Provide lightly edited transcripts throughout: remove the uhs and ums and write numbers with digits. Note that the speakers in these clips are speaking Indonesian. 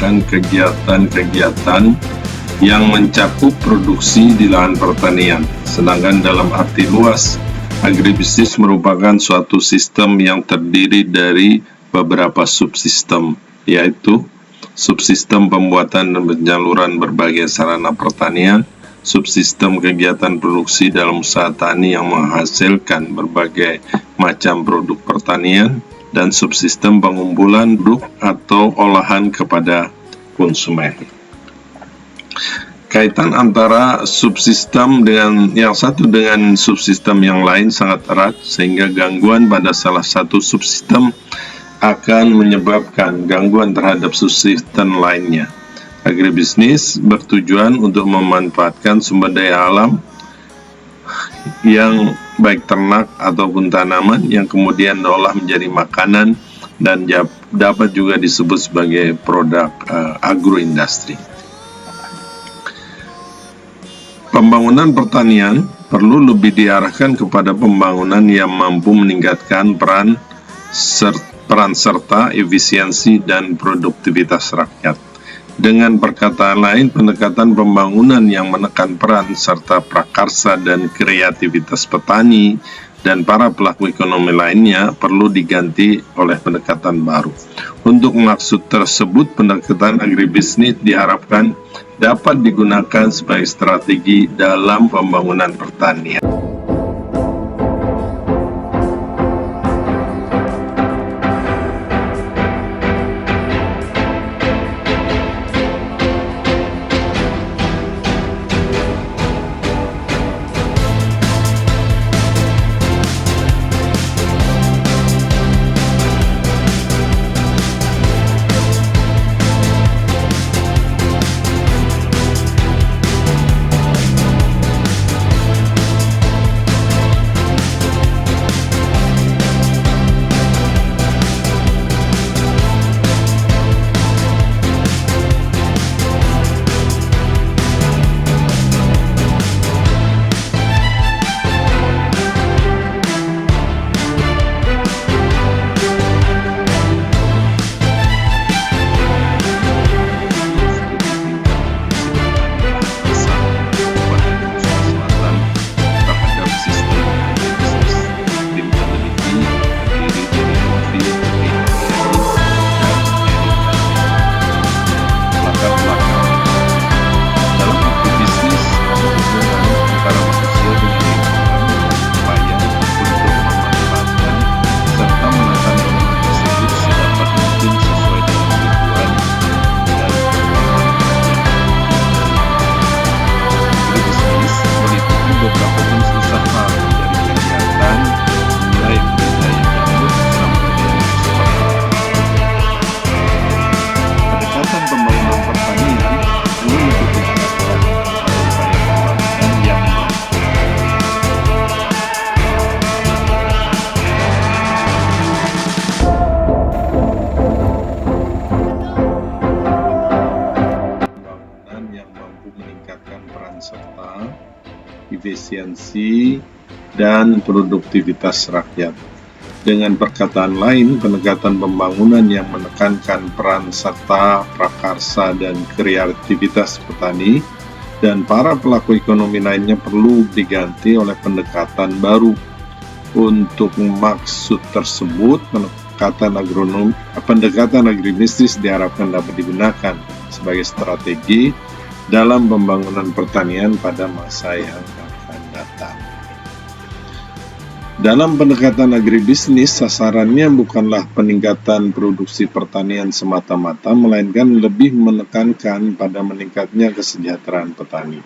merupakan kegiatan-kegiatan yang mencakup produksi di lahan pertanian. Sedangkan dalam arti luas, agribisnis merupakan suatu sistem yang terdiri dari beberapa subsistem, yaitu subsistem pembuatan dan penyaluran berbagai sarana pertanian, subsistem kegiatan produksi dalam usaha tani yang menghasilkan berbagai macam produk pertanian, dan subsistem pengumpulan produk atau olahan kepada konsumen. Kaitan antara subsistem dengan yang satu dengan subsistem yang lain sangat erat, sehingga gangguan pada salah satu subsistem akan menyebabkan gangguan terhadap subsistem lainnya. Agribisnis bertujuan untuk memanfaatkan sumber daya alam yang baik ternak ataupun tanaman yang kemudian diolah menjadi makanan dan dapat juga disebut sebagai produk agroindustri. Pembangunan pertanian perlu lebih diarahkan kepada pembangunan yang mampu meningkatkan peran serta efisiensi dan produktivitas rakyat. Dengan perkataan lain, pendekatan pembangunan yang menekan peran serta prakarsa dan kreativitas petani dan para pelaku ekonomi lainnya perlu diganti oleh pendekatan baru. Untuk maksud tersebut, pendekatan agribisnis diharapkan dapat digunakan sebagai strategi dalam pembangunan pertanian. serta efisiensi dan produktivitas rakyat. Dengan perkataan lain, pendekatan pembangunan yang menekankan peran serta prakarsa dan kreativitas petani dan para pelaku ekonomi lainnya perlu diganti oleh pendekatan baru. Untuk maksud tersebut, pendekatan agribisnis diharapkan dapat digunakan sebagai strategi dalam pembangunan pertanian pada masa yang akan datang. Dalam pendekatan agribisnis, sasarannya bukanlah peningkatan produksi pertanian semata-mata, melainkan lebih menekankan pada meningkatnya kesejahteraan petani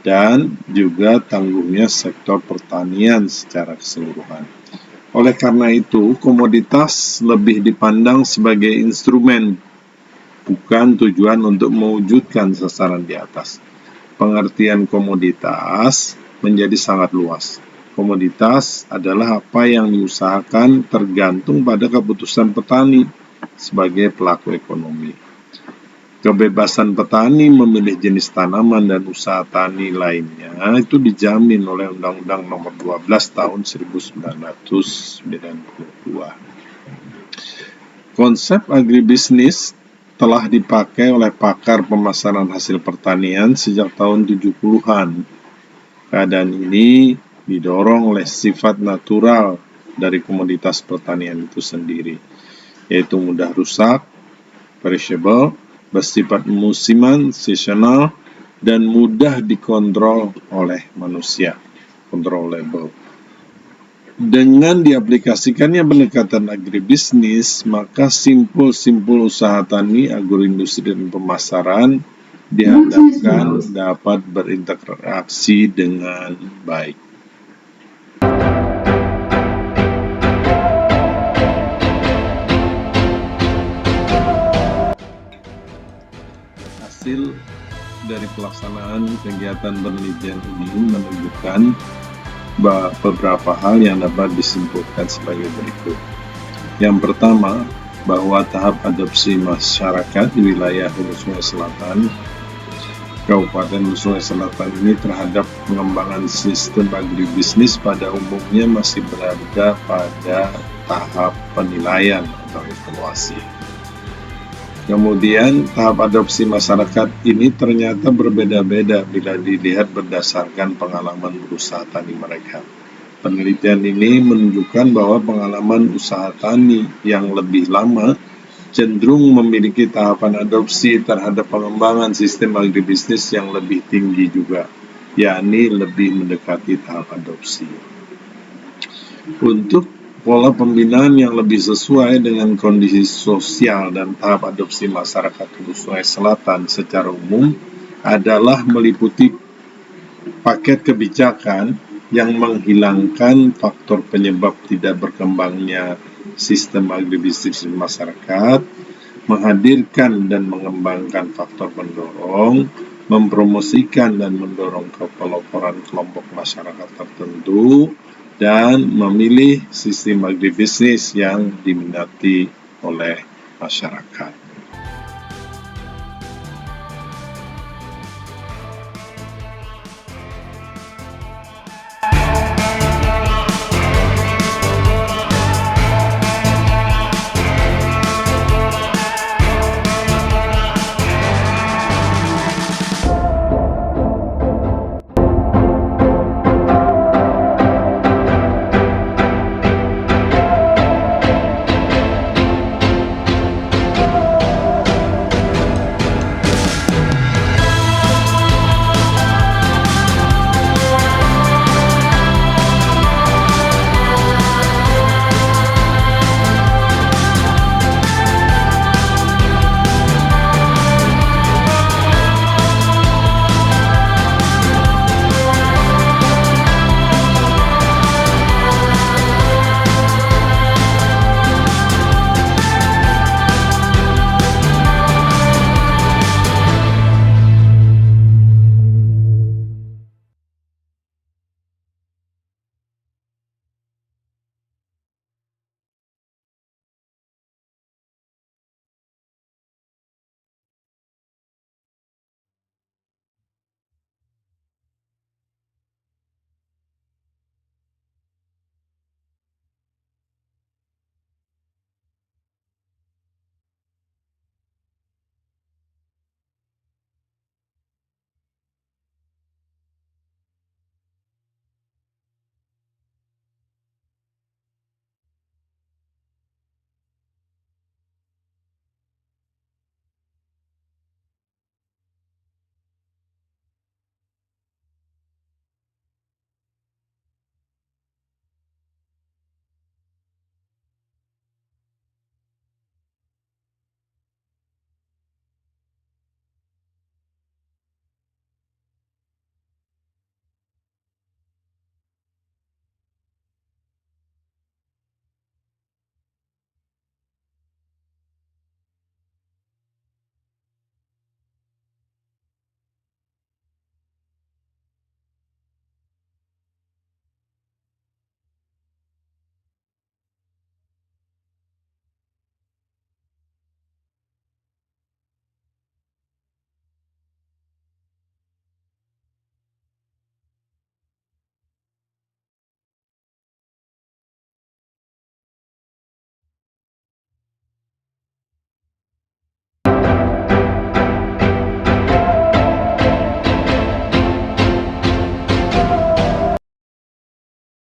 dan juga tangguhnya sektor pertanian secara keseluruhan. Oleh karena itu, komoditas lebih dipandang sebagai instrumen, bukan tujuan untuk mewujudkan sasaran di atas. Pengertian komoditas menjadi sangat luas. Komoditas adalah apa yang diusahakan tergantung pada keputusan petani sebagai pelaku ekonomi. Kebebasan petani memilih jenis tanaman dan usaha tani lainnya itu dijamin oleh Undang-Undang Nomor 12 Tahun 1992. Konsep agribisnis telah dipakai oleh pakar pemasaran hasil pertanian sejak tahun 70-an. Keadaan ini didorong oleh sifat natural dari komoditas pertanian itu sendiri, yaitu mudah rusak, perishable, bersifat musiman, seasonal, dan mudah dikontrol oleh manusia, controllable. Dengan diaplikasikannya pendekatan agribisnis, maka simpul-simpul usaha tani, agroindustri, dan pemasaran diharapkan dapat berinteraksi dengan baik. Hasil dari pelaksanaan kegiatan penelitian ini menunjukkan beberapa hal yang dapat disimpulkan sebagai berikut. Yang pertama, bahwa tahap adopsi masyarakat di wilayah Hulu Sungai Selatan, Kabupaten Hulu Sungai Selatan ini terhadap pengembangan sistem agribisnis pada umumnya masih berada pada tahap penilaian atau evaluasi. Kemudian tahap adopsi masyarakat ini ternyata berbeda-beda bila dilihat berdasarkan pengalaman berusaha tani mereka. Penelitian ini menunjukkan bahwa pengalaman usaha tani yang lebih lama cenderung memiliki tahapan adopsi terhadap pengembangan sistem agribisnis yang lebih tinggi juga, yakni lebih mendekati tahap adopsi. Untuk pola pembinaan yang lebih sesuai dengan kondisi sosial dan tahap adopsi masyarakat Hulu Sungai Selatan secara umum adalah meliputi paket kebijakan yang menghilangkan faktor penyebab tidak berkembangnya sistem agribisnis masyarakat, menghadirkan dan mengembangkan faktor pendorong, mempromosikan dan mendorong kepeloporan kelompok masyarakat tertentu, dan memilih sistem agribisnis yang diminati oleh masyarakat.